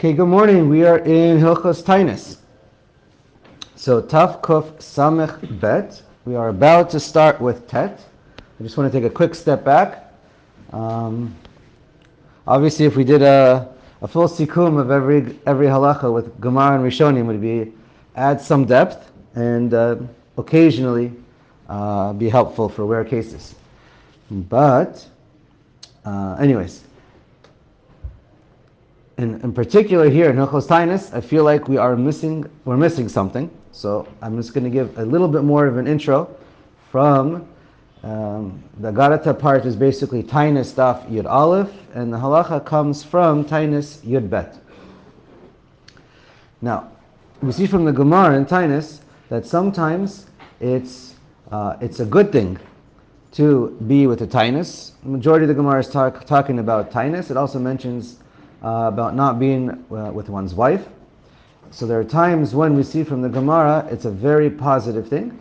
Okay, good morning. We are in Hilchos Tainis. So Taf Kuf Samech Bet. We are about to start with Tet. I just want to take a quick step back. Obviously, if we did a full sikum of every halacha with Gemara and Rishonim, would be add some depth and occasionally be helpful for rare cases. But, anyways. In particular here in Hilchos Tainis, I feel like we're missing something. So I'm just going to give a little bit more of an intro from the Garata part is basically Tainis Daf Yud Aleph, and the halacha comes from Tainis Yud Bet. Now, we see from the Gemara in Tainis that sometimes it's a good thing to be with a Tainis. The majority of the Gemara is talking about Tainis. It also mentions about not being with one's wife. So there are times when we see from the Gemara it's a very positive thing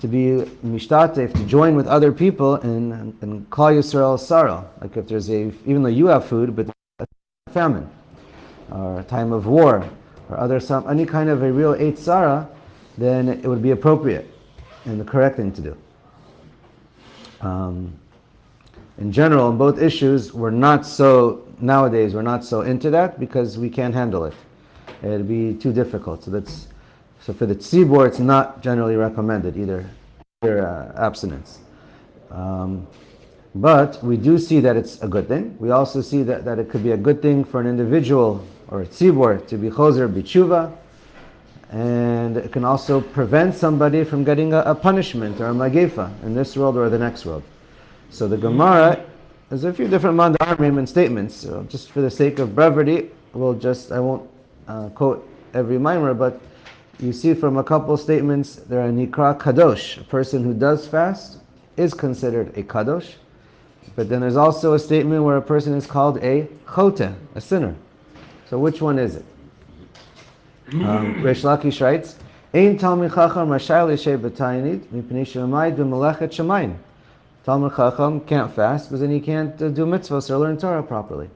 to be mishtatef, to join with other people in Klal Yisrael Sarah. Like if there's even though you have food, but a famine, or a time of war, or any kind of a real Eight Sarah, then it would be appropriate and the correct thing to do. In general, in both issues, nowadays we're not so into that because we can't handle it. It'd be too difficult. So for the tzibor, it's not generally recommended either abstinence. But we do see that it's a good thing. We also see that it could be a good thing for an individual or a tzibor to be chozer b'tshuva, and it can also prevent somebody from getting a punishment or a magefa in this world or the next world. So the Gemara, there's a few different mandarim and statements. So just for the sake of brevity, I won't quote every mimer, but you see from a couple statements, there are nikra kadosh. A person who does fast is considered a kadosh. But then there's also a statement where a person is called a chote, a sinner. So which one is it? Reish Lakish writes, Ein talmid chacham rashai l'yeshei b'ta'anit mipnei she'omayed b'melechet shemayim. Talmid Chacham can't fast because then he can't do mitzvahs or learn Torah properly.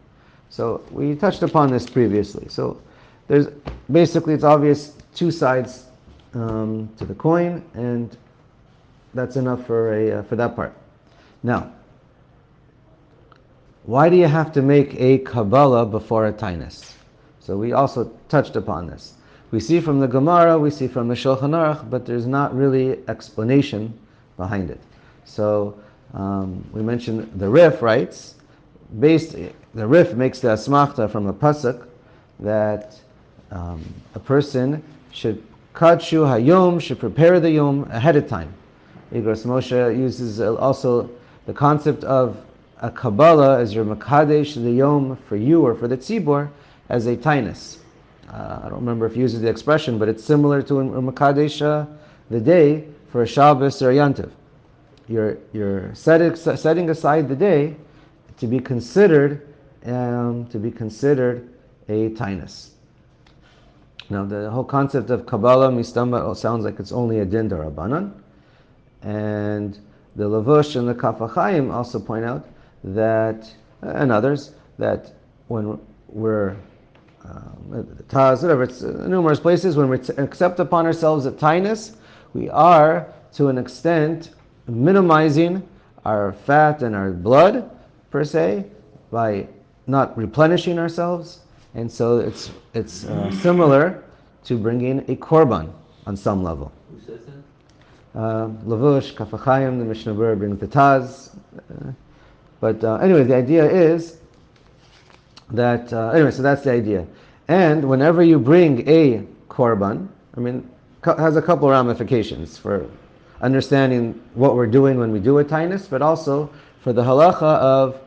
So we touched upon this previously. So it's obvious two sides to the coin, and that's enough for that part. Now, why do you have to make a Kabbalah before a Tainis? So we also touched upon this. We see from the Gemara, we see from the Shulchan Aruch, but there's not really explanation behind it. So we mentioned the Rif writes, the Rif makes the asmachta from a pasuk that a person should kadshu hayom, should prepare the yom ahead of time. Igros Moshe uses also the concept of a Kabbalah as your makadesh the yom for you or for the tzibor as a tainis. I don't remember if he uses the expression, but it's similar to a makadesh the day for a Shabbos or a Yantiv. You're setting aside the day to be considered a tainus. Now the whole concept of Kabbalah mistama sounds like it's only a din darabanan, and the Lavush and the Orach Chaim also point out that, and others, that when we're Taz, whatever, it's numerous places when we accept upon ourselves a tainus, we are to an extent minimizing our fat and our blood, per se, by not replenishing ourselves. And so it's similar to bringing a korban on some level. Who says that? Lavush, Orach Chaim, the Mishnah Berurah brings the Taz. But anyway, the idea is that, so that's the idea. And whenever you bring a korban, has a couple ramifications for understanding what we're doing when we do a tainus, but also for the halacha of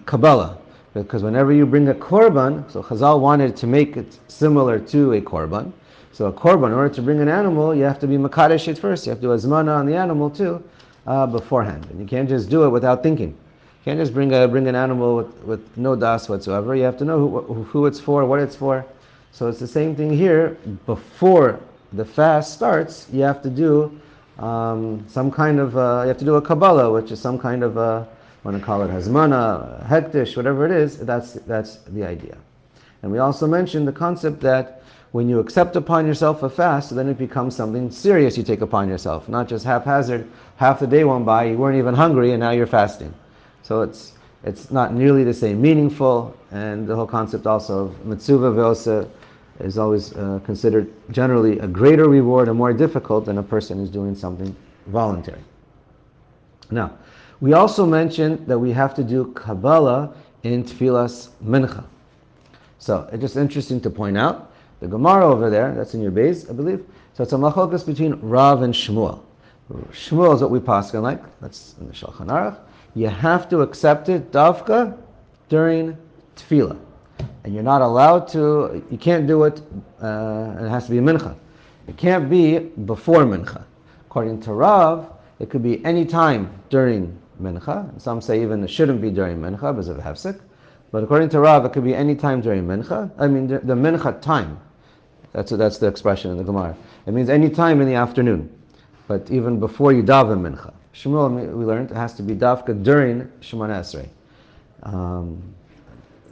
Kabbalah. Because whenever you bring a korban, so Chazal wanted to make it similar to a korban. So a korban, in order to bring an animal, you have to be makadesh it first. You have to do azmana on the animal too, beforehand. And you can't just do it without thinking. You can't just bring an animal with no das whatsoever. You have to know who it's for, what it's for. So it's the same thing here. Before the fast starts, you have to do some kind of, you have to do a Kabbalah, which is some kind of, want to call it hazmana, hektish, whatever it is, that's the idea. And we also mentioned the concept that when you accept upon yourself a fast, then it becomes something serious you take upon yourself, not just haphazard. Half the day went by, you weren't even hungry, and now you're fasting. So it's not nearly the same meaningful, and the whole concept also of mitzvah ve'osa is always considered generally a greater reward and more difficult than a person who's doing something voluntary. Now, we also mentioned that we have to do Kabbalah in Tfilas Mincha. So it's just interesting to point out, the Gemara over there, that's in your base, I believe, so it's a machlokes between Rav and Shmuel. Shmuel is what we paskin like, that's in the Shulchan Aruch. You have to accept it, Davka, during Tefillah. And you're not allowed to, you can't do it, and it has to be Mincha. It can't be before Mincha. According to Rav, it could be any time during Mincha. Some say even it shouldn't be during Mincha because of Hefsek. But according to Rav, it could be any time during Mincha. I mean, the Mincha time. That's the expression in the Gemara. It means any time in the afternoon. But even before you daven Mincha. Shmuel, we learned, it has to be Davka during Shemona Esrei.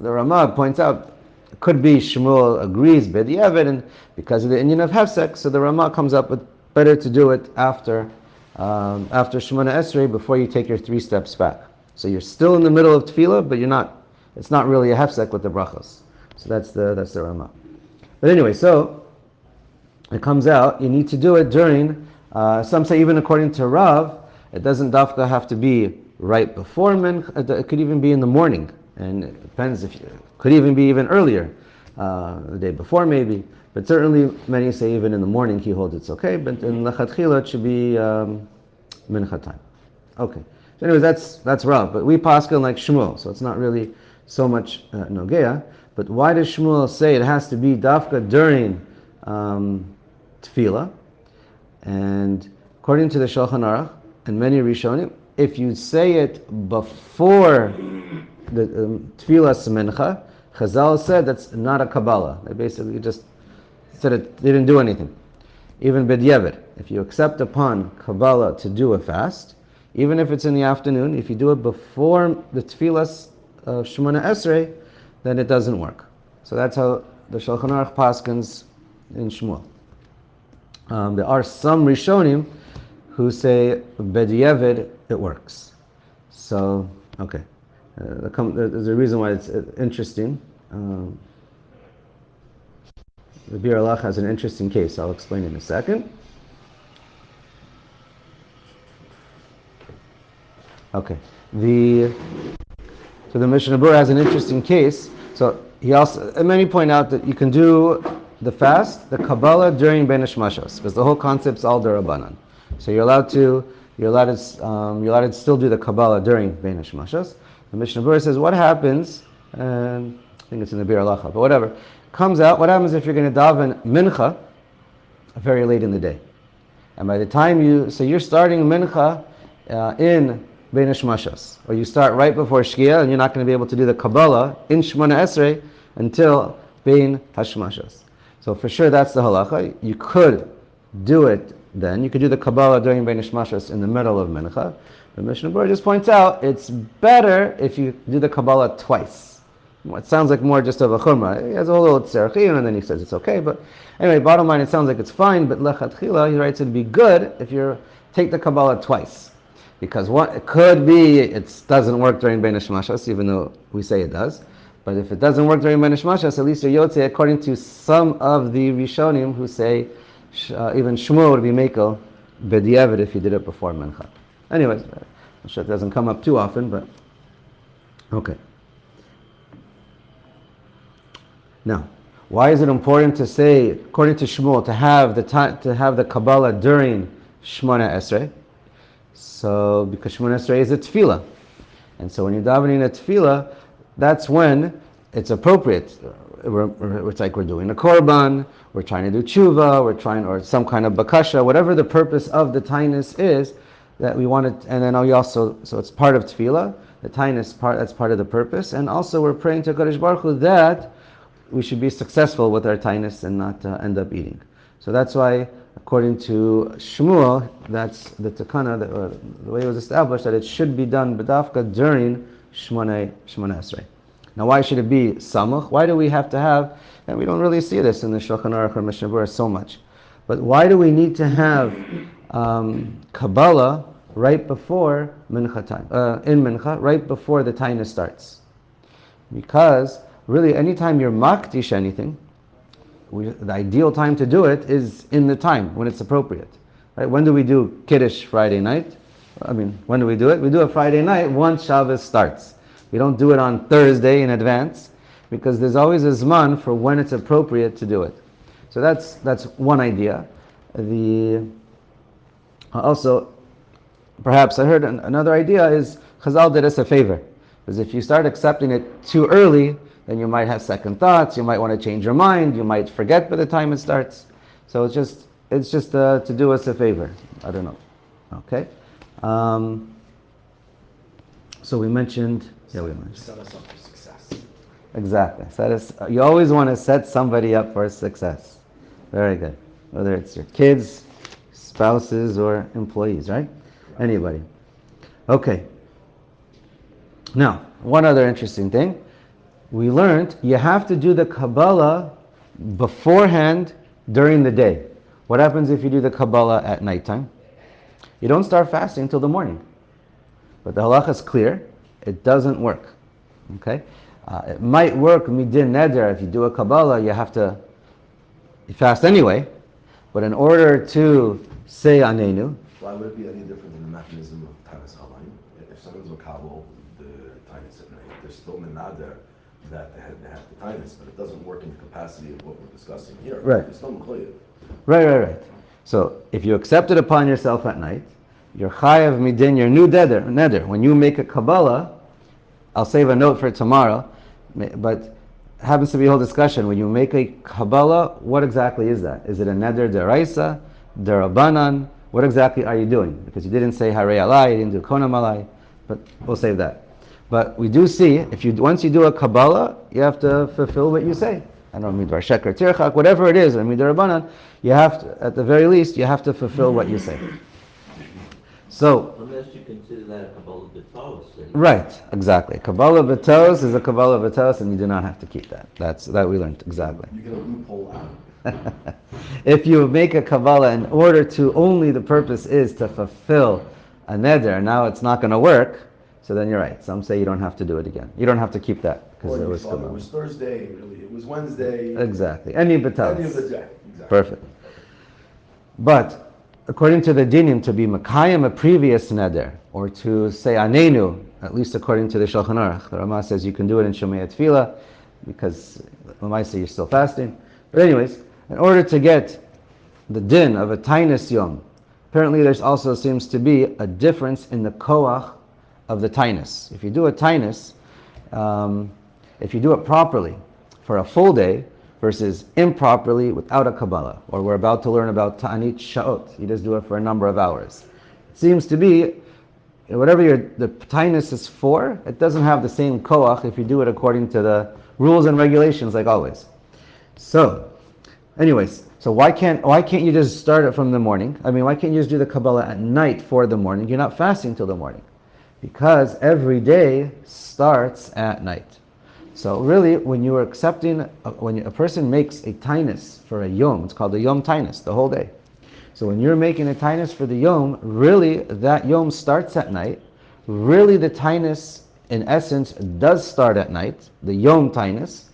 The Ramah points out, it could be Shmuel agrees b'diavad, and because of the Indian of Hefsek, so the Ramah comes up with better to do it after Shemona Esrei, before you take your 3 steps back. So you're still in the middle of Tefillah, but it's not really a Hefsek with the brachos. So that's the Ramah. But anyway, so it comes out, you need to do it during, some say even according to Rav, it doesn't dafka have to be right before Mincha, it could even be in the morning. And it depends could even be even earlier, the day before maybe. But certainly many say even in the morning he holds it's okay, but in Lechatchila it should be Mincha time. Okay. So anyways, that's Rav. But we paskin like Shmuel, so it's not really so much Nogea. But why does Shmuel say it has to be dafka during Tefillah? And according to the Shulchan Aruch and many Rishonim, if you say it before the Tefillah Mincha, Chazal said that's not a Kabbalah. They basically just said they didn't do anything. Even b'diavad, if you accept upon Kabbalah to do a fast, even if it's in the afternoon, if you do it before the Tefillah Shemona Esrei, then it doesn't work. So that's how the Shulchan Aruch paskins in Shmuel. There are some Rishonim who say b'diavad it works. So, okay. There's a reason why it's interesting. The Bir Allah has an interesting case. I'll explain in a second. Okay. So the Mishnah Berurah has an interesting case. So he also, and many point out that you can do the fast, the Kabbalah during Ben Ishmashos, because the whole concept's all Darabanan. So you're allowed to still do the Kabbalah during Ben Ishmashos. The Mishnah Berurah says, what happens, and I think it's in the Bir Alacha, but whatever, comes out, what happens if you're going to daven Mincha very late in the day? And by the time you're starting Mincha in Bein Hashmashas, or you start right before Shkia, and you're not going to be able to do the Kabbalah in Shemona Esrei until Bein Hashmashas. So for sure that's the halacha. You could do it then. You could do the Kabbalah during Bein Hashmashas in the middle of Mincha. The Mishnah Berurah just points out it's better if you do the Kabbalah twice. It sounds like more just of a chumrah. He has a whole little tzerachim, and then he says it's okay. But anyway, bottom line, it sounds like it's fine. But lechatchila, he writes it'd be good if you take the Kabbalah twice, because it could be it doesn't work during Bein Hashmashas, even though we say it does. But if it doesn't work during Bein Hashmashas, at least you're yotze according to some of the Rishonim who say even Shmuel would be mekel b'diavad if he did it before Mincha. Anyways, I'm sure it doesn't come up too often, but okay. Now, why is it important to say, according to Shmuel, to have the Kabbalah during Shemona Esrei? So, because Shemona Esrei is a tefillah, and so when you're davening a tefillah, that's when it's appropriate. It's like we're doing a korban, we're trying to do tshuva, or some kind of bakasha, whatever the purpose of the tainus is that we want it, and then so it's part of tefillah. The tainus part, that's part of the purpose, and also we're praying to Kadosh Baruch Hu that we should be successful with our tainus and not end up eating. So that's why, according to Shmuel, that's the takana, the way it was established, that it should be done b'dafka during Shemona Esrei. Now, why should it be samuch? Why do we have to have, and we don't really see this in the Shulchan Aruch or Mishnah Berurah so much, but why do we need to have Kabbalah right before Mincha time, in Mincha, right before the taina starts? Because really, anytime you're makdish anything, the ideal time to do it is in the time when it's appropriate. Right? When do we do Kiddush Friday night? When do we do it? We do it Friday night once Shabbos starts. We don't do it on Thursday in advance because there's always a zman for when it's appropriate to do it. So that's one idea. Also, perhaps I heard another idea is Chazal did us a favor. Because if you start accepting it too early, then you might have second thoughts, you might want to change your mind, you might forget by the time it starts. So it's just to do us a favor. I don't know. Okay? So we mentioned... Set us up for success. Exactly. You always want to set somebody up for success. Very good. Whether it's your kids, spouses, or employees, right? Anybody. Okay. Now, one other interesting thing. We learned you have to do the Kabbalah beforehand during the day. What happens if you do the Kabbalah at nighttime? You don't start fasting until the morning. But the halacha is clear. It doesn't work. Okay? It might work midin neder. If you do a Kabbalah, you fast anyway. But in order to say Anenu... Why would it be any different than the mechanism of Tanis Halayim? If someone's Makabal, the Tanis at night, there's still Menader that they have the Tanis, but it doesn't work in the capacity of what we're discussing here. Right. It's still Mechoyev. Right. So, if you accept it upon yourself at night, you're chayav midin, your new neder. When you make a Kabbalah, I'll save a note for tomorrow, but it happens to be a whole discussion. When you make a Kabbalah, what exactly is that? Is it a neder deraisa, derabanan? What exactly are you doing? Because you didn't say Harei Alai, you didn't do Konam Alai, but we'll save that. But we do see, once you do a Kabbalah, you have to fulfill what you say. I don't mean Midvar Sheker Tirchak, whatever it is, or Midvar Rabbanan, you have to, at the very least, you have to fulfill what you say. So, unless you consider that a Kabbalah B'tos. Right, exactly. Kabbalah B'tos is a Kabbalah B'tos, and you do not have to keep that. That we learned, exactly. You get a loophole out. If you make a Kabbalah in order to, only the purpose is to fulfill a neder, now it's not going to work, so then you're right. Some say you don't have to do it again. You don't have to keep that, because it was Kabbalah. It was Thursday, really. It was Wednesday. Exactly. Any B'tos. Any of the day. Exactly. Perfect. But, according to the dinim, to be Makayim a previous neder, or to say Anenu, at least according to the Shulchan Aruch, the Ramah says you can do it in Shomei Tefillah, because Lamaisa you're still fasting. But anyways, in order to get the din of a tainus yom, apparently there also seems to be a difference in the koach of the tainus. If you do a tainus, if you do it properly for a full day versus improperly without a Kabbalah, or we're about to learn about ta'anit sha'ot, you just do it for a number of hours. It seems to be, whatever the tainus is for, it doesn't have the same koach if you do it according to the rules and regulations like always. So, anyways, so why can't you just start it from the morning? Why can't you just do the Kabbalah at night for the morning? You're not fasting till the morning. Because every day starts at night. So really, when you are accepting, when a person makes a tainus for a yom, it's called a yom tainus, the whole day. So when you're making a tainus for the yom, really that yom starts at night. Really the tainus, in essence, does start at night, the yom tainus,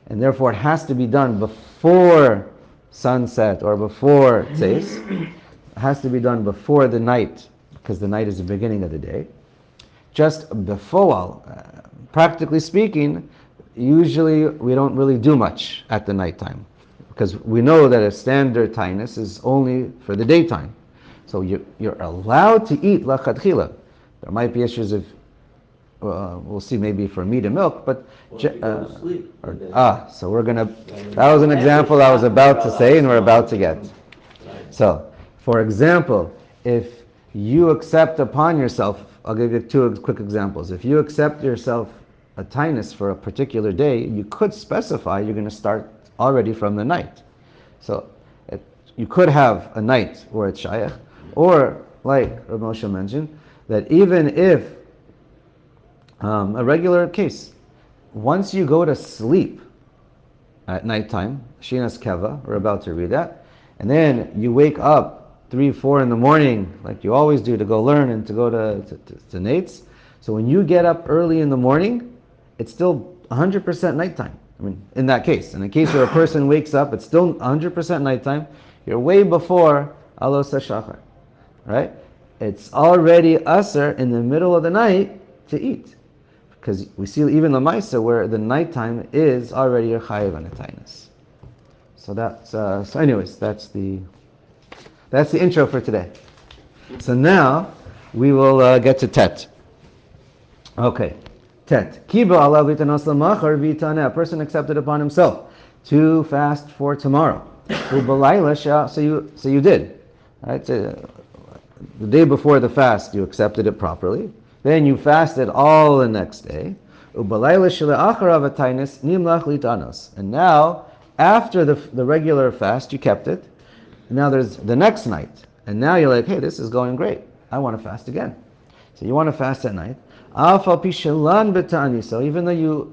and therefore it has to be done before sunset or before tzeis. It has to be done before the night, because the night is the beginning of the day. Just before, practically speaking, usually we don't really do much at the nighttime, because we know that a standard tainus is only for the daytime. So you're allowed to eat lachatchila. There might be issues of, we'll see maybe for meat and milk, but... so we're going to... That was an example I was about to say and we're about to get. So, for example, if you accept upon yourself, I'll give you two quick examples. If you accept yourself a tainus for a particular day, you could specify you're going to start already from the night. So you could have a night where it's shayach, or like Rav Moshe mentioned, that even if a regular case, once you go to sleep at nighttime, Shinas Keva, we're about to read that, and then you wake up 3, 4 in the morning, like you always do, to go learn and to go to Nate's. So when you get up early in the morning, it's still 100% nighttime. I mean, in that case. In the case where a person wakes up, it's still 100% nighttime. You're way before Alos HaShachar, right? It's already Asr in the middle of the night to eat. Because we see even the Maisa where the nighttime is already your Chayiv and a Tainus. So that's, so anyways, that's the intro for today. So now we will get to Tet. Okay, Tet. Kiba Allah v'tanos l'machar v'taneh. A person accepted upon himself to fast for tomorrow. So you did. Right? So the day before the fast, you accepted it properly. Then you fasted all the next day. And now, after the regular fast, you kept it. And now there's the next night. And now you're like, hey, this is going great. I want to fast again. So you want to fast at night. So even though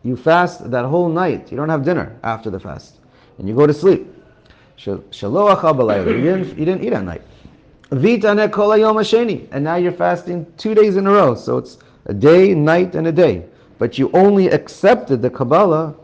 you fast that whole night, you don't have dinner after the fast, and you go to sleep. You didn't eat at night. And now you're fasting 2 days in a row. So it's a day, night, and a day. But you only accepted the Kabbalah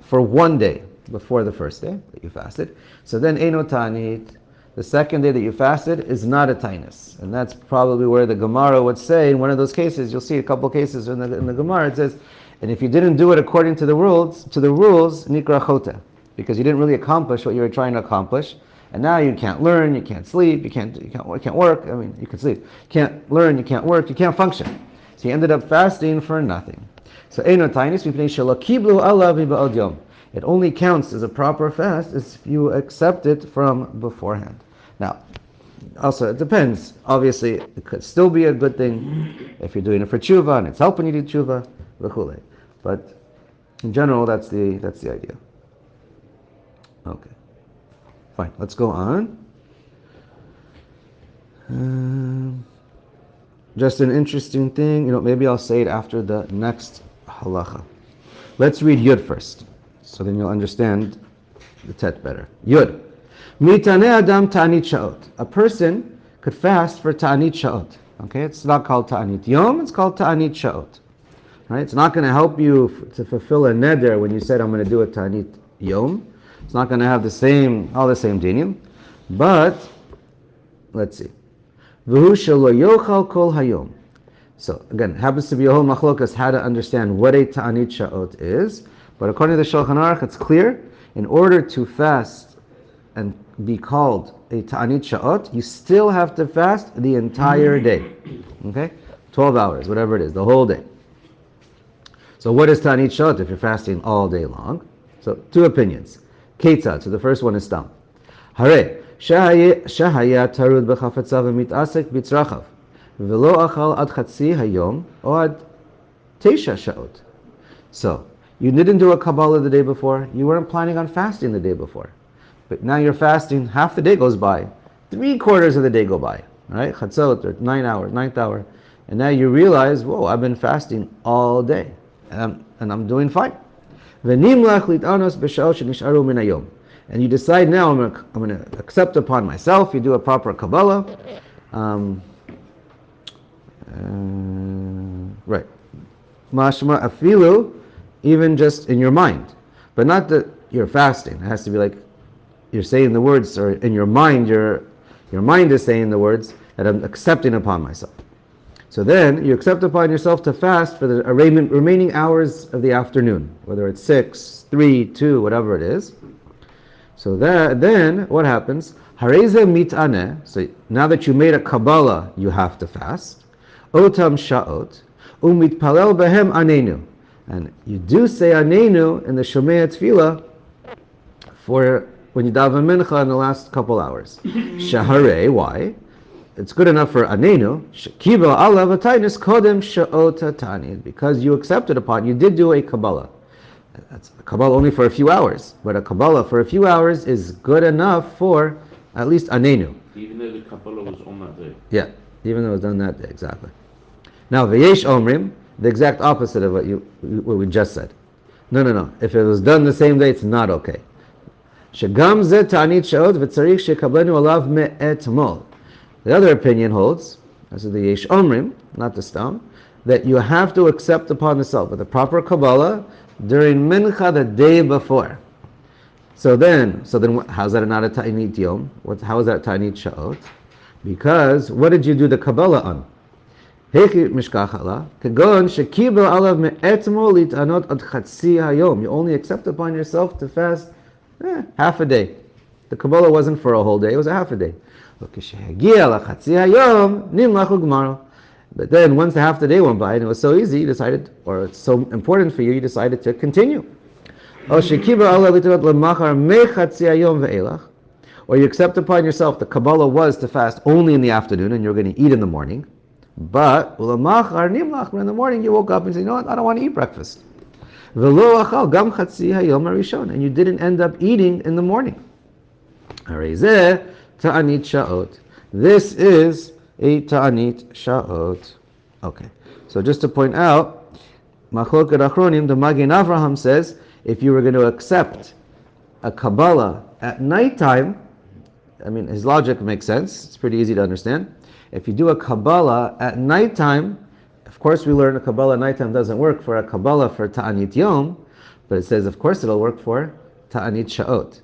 for 1 day before the first day that you fasted. So then Eino Tanit, the second day that you fasted, is not a Tainus. And that's probably where the Gemara would say, in one of those cases, you'll see a couple cases in the Gemara, it says, and if you didn't do it according to the rules, Nikra Chota, because you didn't really accomplish what you were trying to accomplish. And now you can't learn, you can't sleep, you can't work. I mean, you can sleep. You can't learn, you can't work, you can't function. So you ended up fasting for nothing. So Eino Tainus mipnei shelo kiblu alav ba'od yom. It only counts as a proper fast if you accept it from beforehand. Now, also it depends. Obviously, it could still be a good thing if you're doing it for tshuva and it's helping you do tshuva, v'chulei. But in general, that's the idea. Okay. Fine, let's go on. Just an interesting thing, maybe I'll say it after the next halacha. Let's read Yud first, so then you'll understand the Tet better. Yud. Mitaneh adam ta'anit sha'ot. A person could fast for ta'anit sha'ot. Okay, it's not called ta'anit yom, it's called ta'anit sha'ot. Right? It's not going to help you to fulfill a neder when you said, I'm going to do a ta'anit yom. It's not going to have all the same dinim, but let's see. V'hu shelo yochal kol hayom. So again, happens to be a whole machlokas how to understand what a ta'anit sha'ot is, but according to the Shulchan Aruch, it's clear. In order to fast and be called a ta'anit sha'ot, you still have to fast the entire day. Okay, 12 hours, whatever it is, the whole day. So what is ta'anit sha'ot if you're fasting all day long? So 2 opinions. Ketzad, so the first one is Stam. Hare, shahaya tarud b'chafetzav v'mitasek b'tzrachav, v'lo achal ad chatzi hayom, o ad 9 sha'ot. So, you didn't do a Kabbalah the day before, you weren't planning on fasting the day before. But now you're fasting, half the day goes by, 3/4 of the day go by, right? Chatzot, or 9 hours, 9th hour. And now you realize, whoa, I've been fasting all day, and I'm doing fine. And you decide now, I'm going to accept upon myself. You do a proper Kabbalah. Right. Mashma afilu, even just in your mind. But not that you're fasting. It has to be like you're saying the words, or in your mind, your mind is saying the words that I'm accepting upon myself. So then you accept upon yourself to fast for the remaining hours of the afternoon, whether it's 6, 3, 2, whatever it is. So then what happens? Hareze mitaneh. So now that you made a Kabbalah, you have to fast. Otam sha'ot umitpalel behem anenu, and you do say anenu in the Shomei Tefillah for when you daven mincha in the last couple hours. Shahare, why? It's good enough for anenu. Kiba alav atainus kodem sha'ot tanid, because you accepted upon. You did do a Kabbalah. That's a Kabbalah only for a few hours, but a Kabbalah for a few hours is good enough for at least anenu. Even though the Kabbalah was on that day. Yeah, even though it was done that day, exactly. Now v'yesh omrim The exact opposite of what we just said. No. If it was done the same day, it's not okay. שגם זה תענית שעות וצריך שיקבלנו עליו מאתמול. The other opinion holds, as the Yesh Omrim, not the Stam, that you have to accept upon yourself with a proper Kabbalah during Mincha the day before. So then, how's that not a Ta'anit Yom? How is that Ta'anit Sha'ot? Because what did you do the Kabbalah on? You only accept upon yourself to fast half a day. The Kabbalah wasn't for a whole day, it was a half a day. But then once the half the day went by and it was so easy, you decided, or it's so important for you, you decided to continue. Or you accept upon yourself the Kabbalah was to fast only in the afternoon and you're going to eat in the morning. But in the morning you woke up and said, you know what, I don't want to eat breakfast. And you didn't end up eating in the morning. This is a ta'anit sha'ot. Okay, so just to point out, Machloket Achronim, the Magen Avraham says, if you were going to accept a Kabbalah at nighttime, I mean, his logic makes sense, it's pretty easy to understand. If you do a Kabbalah at nighttime, of course we learn a Kabbalah at nighttime doesn't work for a Kabbalah for Ta'anit Yom, but it says, of course it'll work for Ta'anit Sha'ot.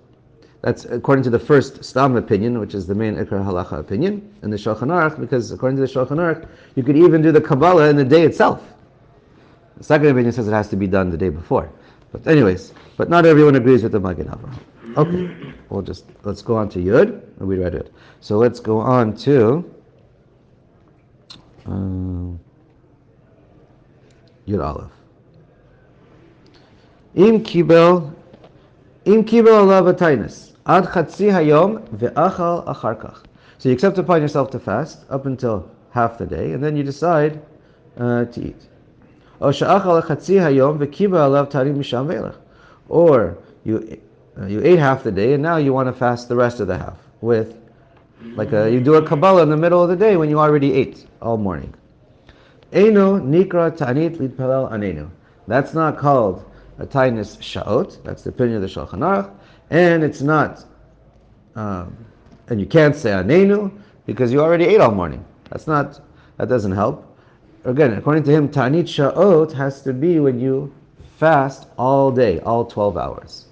That's according to the first Stam opinion, which is the main Ikra Halacha opinion, in the Shulchan Aruch, because according to the Shulchan Aruch, you could even do the Kabbalah in the day itself. The second opinion says it has to be done the day before. But anyways, but not everyone agrees with the Magen Avraham. Okay, let's go on to Yud. We read it. So let's go on to Yud Aleph. Im kibel alav ataynis ad chatzi hayom ve'achal achar kach. So you accept upon yourself to fast up until half the day, and then you decide to eat. Or you ate half the day and now you want to fast the rest of the half with, you do a Kabbalah in the middle of the day when you already ate all morning. Eino nikra ta'anit lidpalel anenu. That's not called a tainis sha'ot. That's the opinion of the Shulchan Aruch, and it's not, and you can't say anenu because you already ate all morning. That doesn't help. Again, according to him, Ta'anit Sha'ot has to be when you fast all day, all 12 hours.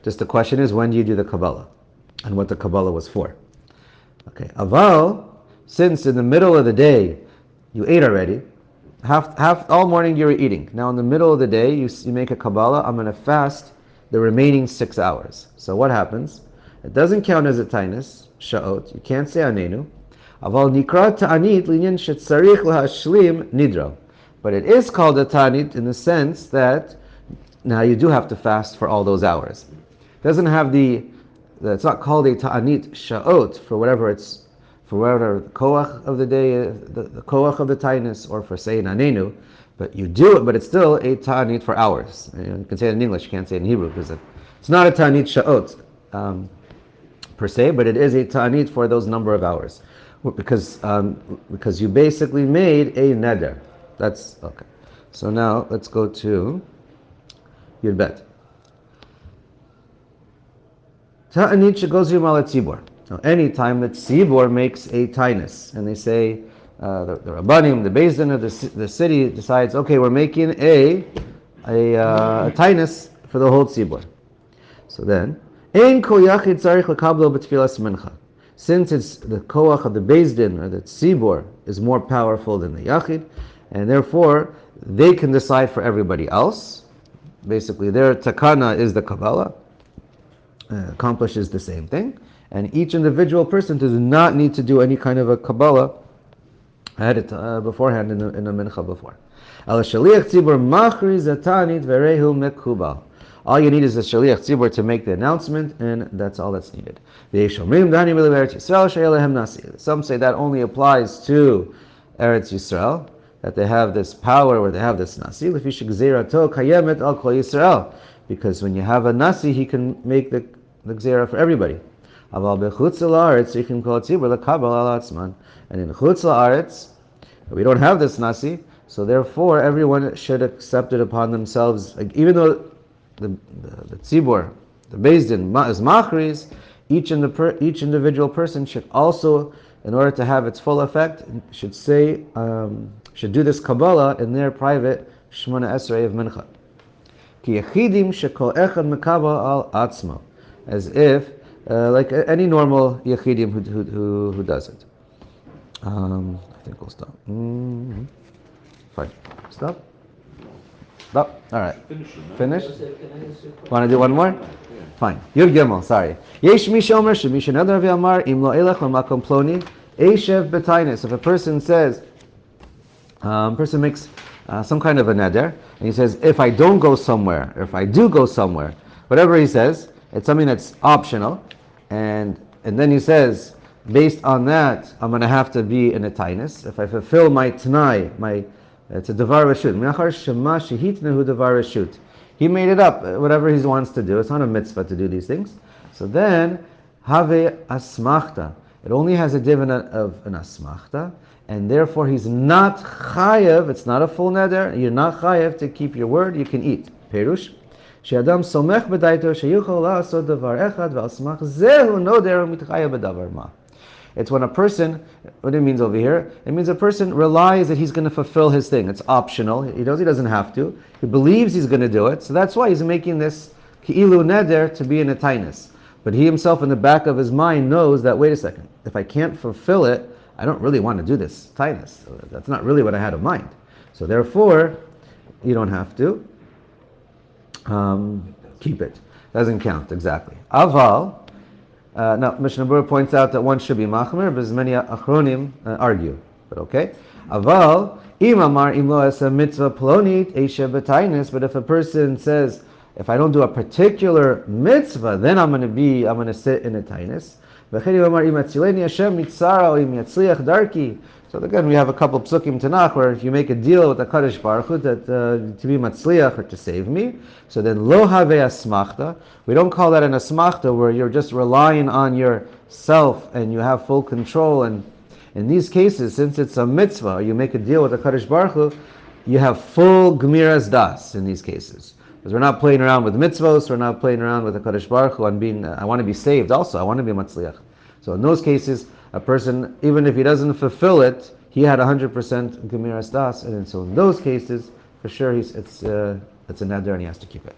Just the question is, when do you do the Kabbalah? And what the Kabbalah was for. Okay, Aval, since in the middle of the day, you ate already, half all morning you were eating. Now in the middle of the day, you make a Kabbalah, I'm going to fast the remaining 6 hours. So what happens? It doesn't count as a Ta'anit Sha'ot. You can't say Anenu. Aval nikra ta'anit linyan shetzarich lahashlim nidro. But it is called a ta'anit in the sense that now you do have to fast for all those hours. It doesn't have it's not called a ta'anit sha'ot for whatever the koach of the day, the koach of the tainus, or for saying anenu, but you do it, but it's still a ta'anit for hours. You can say it in English, you can't say it in Hebrew, because it's not a ta'anit sha'ot per se, but it is a ta'anit for those number of hours. Because you basically made a neder. That's okay. So now let's go to Yud Bet. Ta'anit shegozrim ala tzibor. Now, any time that tzibor makes a tainus, and they say the Rabbanim, the Beis Din of the city decides, okay, we're making a tainus for the whole tzibor. So then, ein kol yachid tzarich lekablo b'tfilas mincha. Since it's the koach of the Beis Din, or the tzibor, is more powerful than the yachid, and therefore they can decide for everybody else. Basically, their takana is the Kabbalah, accomplishes the same thing, and each individual person does not need to do any kind of a Kabbalah. I had it beforehand in the mincha before. Al shaliach tzibor machri zatanit verehu mekubal. All you need is a shaliach tzibor to make the announcement, and that's all that's needed. Some say that only applies to Eretz Yisrael, that they have this power where they have this nasi. Because when you have a nasi, he can make the gzera for everybody. You can call tzibor lekabel al atzman. And in chutz la'aretz, we don't have this nasi, So therefore, everyone should accept it upon themselves. Like, even though the tzibur, the Beis Din is machris, each individual person should also, in order to have its full effect, should say, should do this Kabbalah in their private Shemona Esrei of Mincha. Ki yechidim shekol echad mekabel al atzmo, as if like any normal yechidim who does it. I think we'll stop. Fine. Stop. Stop. All right. Finish. Want to do one more? Fine. Yud Gimel. Sorry. Yesh mi shomer shemisha neder v'amar im lo elech l'makom ploni eshev b'tainis. If a person says, person makes some kind of a neder, and he says, if I don't go somewhere, or if I do go somewhere, whatever he says, it's something that's optional, and then he says, based on that, I'm going to have to be in a tainus. If I fulfill my t'nai, it's a devar reshut. Me'achar shema shehitnehu devar reshut. He made it up, whatever he wants to do. It's not a mitzvah to do these things. So then, have asmachta. It only has a divan of an asmachta, and therefore he's not chayev. It's not a full neder. You're not chayev to keep your word. You can eat. Perush. She'adam somech b'daito sheyuchol la'asod davar echad v'asmach zehu noder mitchayev b'davar ma. It's when a person, what it means over here, it means a person relies that he's going to fulfill his thing. It's optional. He knows he doesn't have to. He believes he's going to do it. So that's why he's making this ki'ilu neder to be in a tainus. But he himself in the back of his mind knows that, wait a second, if I can't fulfill it, I don't really want to do this tainus. That's not really what I had in mind. So therefore, you don't have to keep it. Doesn't count, exactly. Aval, now, Mishnah Berurah points out that one should be machmer, but as many achronim argue. But okay. Aval, im amar im lo esa mitzvah plonit eisha b'tainis. But if a person says, if I don't do a particular mitzvah, then I'm going to sit in a tainis. V'chedi amar im atzileni Hashem mitzara o im yatzliach darki. So again, we have a couple psukim Tanakh where if you make a deal with the Kadosh Baruch Hu that to be matzliach or to save me, so then lo have asmachta. We don't call that an asmachta where you're just relying on yourself and you have full control. And in these cases, since it's a mitzvah, or you make a deal with the Kadosh Baruch Hu, you have full gemiras das in these cases. Because we're not playing around with mitzvos, we're not playing around with the Kadosh Baruch Hu on being, I want to be saved also, I want to be matzliach. So in those cases, a person, even if he doesn't fulfill it, he had 100% gemiras das, and so in those cases, for sure, it's a neder and he has to keep it.